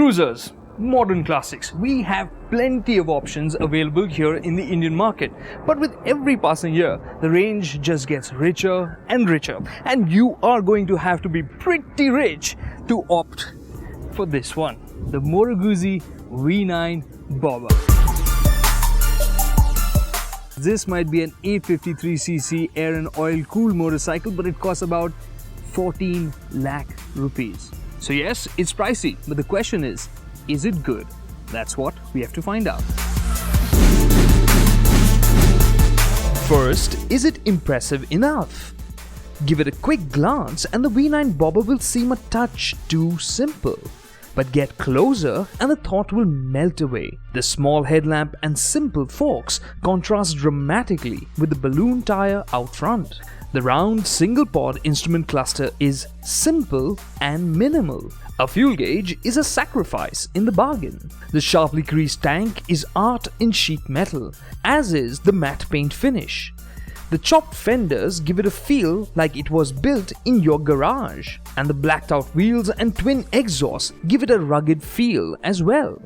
Cruisers, modern classics. We have plenty of options available here in the Indian market. But with every passing year, the range just gets richer and richer. And you are going to have to be pretty rich to opt for this one. The Moto Guzzi V9 Bobber. This might be an 853cc air and oil cooled motorcycle, but it costs about 14 lakh rupees. So yes, it's pricey, but the question is it good? That's what we have to find out. First, is it impressive enough? Give it a quick glance and the V9 Bobber will seem a touch too simple. But get closer and the thought will melt away. The small headlamp and simple forks contrast dramatically with the balloon tire out front. The round single-pod instrument cluster is simple and minimal. A fuel gauge is a sacrifice in the bargain. The sharply creased tank is art in sheet metal, as is the matte paint finish. The chopped fenders give it a feel like it was built in your garage, and the blacked out wheels and twin exhausts give it a rugged feel as well.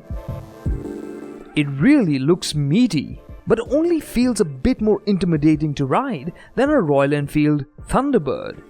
It really looks meaty, but only feels a bit more intimidating to ride than a Royal Enfield Thunderbird.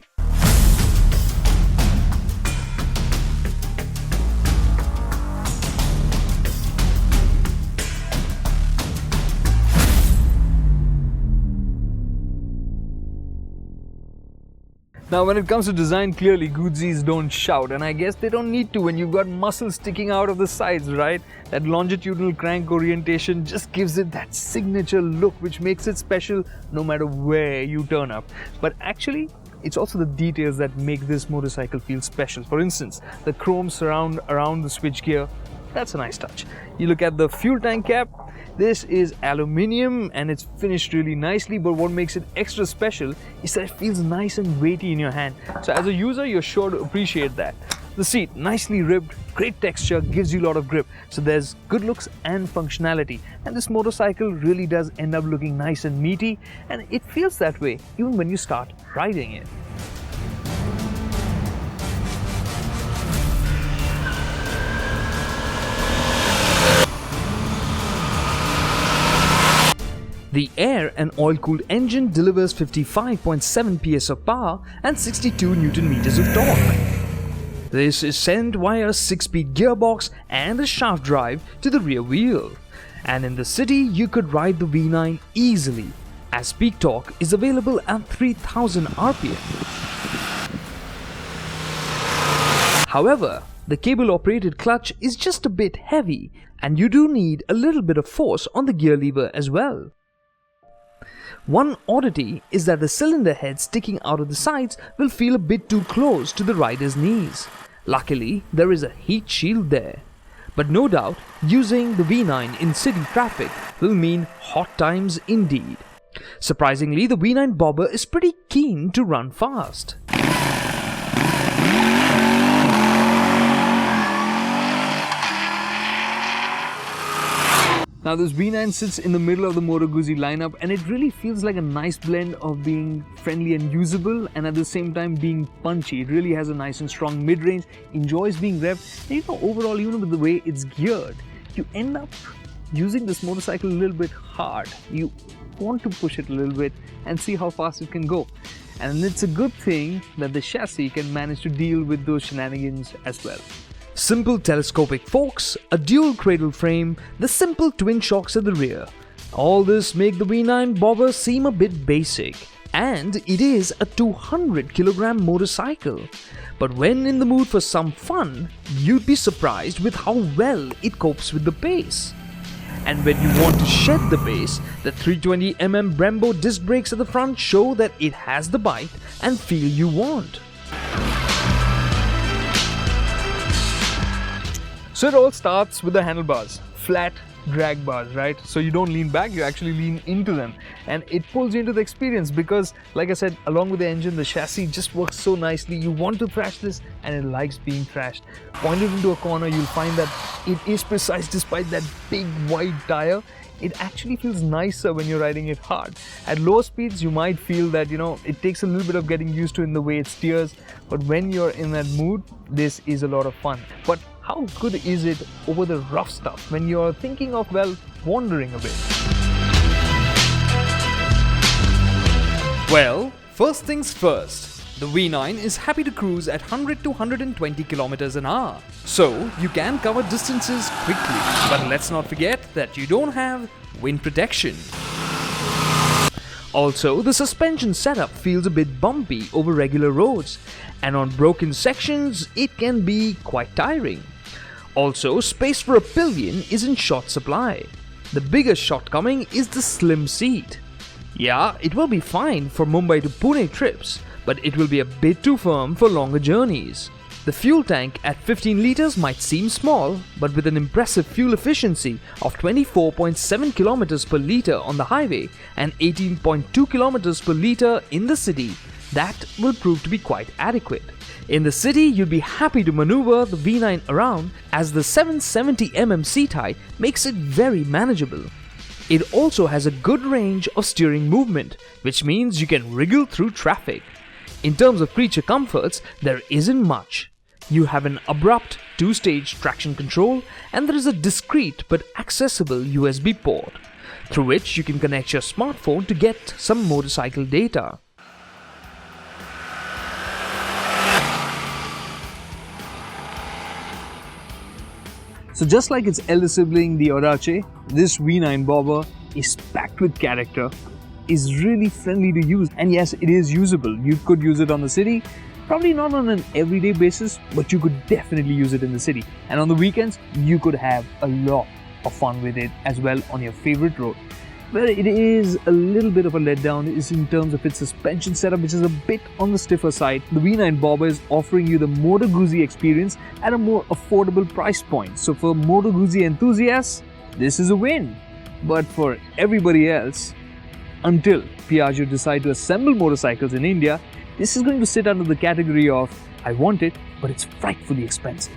Now when it comes to design, clearly Guzzis don't shout, and I guess they don't need to when you've got muscles sticking out of the sides, right? That longitudinal crank orientation just gives it that signature look which makes it special no matter where you turn up. But actually, it's also the details that make this motorcycle feel special. For instance, the chrome surround around the switchgear, that's a nice touch. You look at the fuel tank cap, this is aluminium and it's finished really nicely, but what makes it extra special is that it feels nice and weighty in your hand. So as a user, you're sure to appreciate that. The seat, nicely ribbed, great texture, gives you a lot of grip. So there's good looks and functionality. And this motorcycle really does end up looking nice and meaty, and it feels that way even when you start riding it. The air and oil-cooled engine delivers 55.7 PS of power and 62 Nm of torque. This is sent via a 6-speed gearbox and a shaft drive to the rear wheel. And in the city, you could ride the V9 easily, as peak torque is available at 3000 RPM. However, the cable-operated clutch is just a bit heavy, and you do need a little bit of force on the gear lever as well. One oddity is that the cylinder head sticking out of the sides will feel a bit too close to the rider's knees. Luckily, there is a heat shield there. But no doubt, using the V9 in city traffic will mean hot times indeed. Surprisingly, the V9 Bobber is pretty keen to run fast. Now this V9 sits in the middle of the Moto Guzzi lineup, and it really feels like a nice blend of being friendly and usable and at the same time being punchy. It really has a nice and strong mid-range, enjoys being revved, and overall, even with the way it's geared, you end up using this motorcycle a little bit hard. You want to push it a little bit and see how fast it can go. And it's a good thing that the chassis can manage to deal with those shenanigans as well. Simple telescopic forks, a dual cradle frame, the simple twin shocks at the rear. All this make the V9 Bobber seem a bit basic, and it is a 200 kg motorcycle. But when in the mood for some fun, you'd be surprised with how well it copes with the pace. And when you want to shed the pace, the 320mm Brembo disc brakes at the front show that it has the bite and feel you want. So it all starts with the handlebars, flat drag bars, right? So you don't lean back, you actually lean into them, and it pulls you into the experience because, like I said, along with the engine, the chassis just works so nicely. You want to thrash this and it likes being thrashed. Pointed into a corner, you'll find that it is precise despite that big wide tire. It actually feels nicer when you're riding it hard. At low speeds, you might feel that, it takes a little bit of getting used to in the way it steers, but when you're in that mood, this is a lot of fun. But how good is it over the rough stuff when you're thinking of, well, wandering a bit? Well, first things first. The V9 is happy to cruise at 100 to 120 kilometers an hour. So, you can cover distances quickly. But let's not forget that you don't have wind protection. Also, the suspension setup feels a bit bumpy over regular roads, and on broken sections, it can be quite tiring. Also, space for a pillion is in short supply. The biggest shortcoming is the slim seat. Yeah, it will be fine for Mumbai to Pune trips, but it will be a bit too firm for longer journeys. The fuel tank at 15 liters might seem small, but with an impressive fuel efficiency of 24.7 kilometers per liter on the highway and 18.2 kilometers per liter in the city, that will prove to be quite adequate. In the city, you'll be happy to maneuver the V9 around, as the 770mm seat height makes it very manageable. It also has a good range of steering movement, which means you can wriggle through traffic. In terms of creature comforts, there isn't much. You have an abrupt 2-stage traction control, and there is a discreet but accessible USB port, through which you can connect your smartphone to get some motorcycle data. So just like its elder sibling, the Aurace, this V9 bobber is packed with character, is really friendly to use, and yes, it is usable. You could use it on the city, probably not on an everyday basis, but you could definitely use it in the city. And on the weekends, you could have a lot of fun with it as well on your favorite road. Where it is a little bit of a letdown is in terms of its suspension setup, which is a bit on the stiffer side. The V9 bobber is offering you the Moto Guzzi experience at a more affordable price point. So for Moto Guzzi enthusiasts, this is a win. But for everybody else, until Piaggio decide to assemble motorcycles in India, this is going to sit under the category of I want it, but it's frightfully expensive.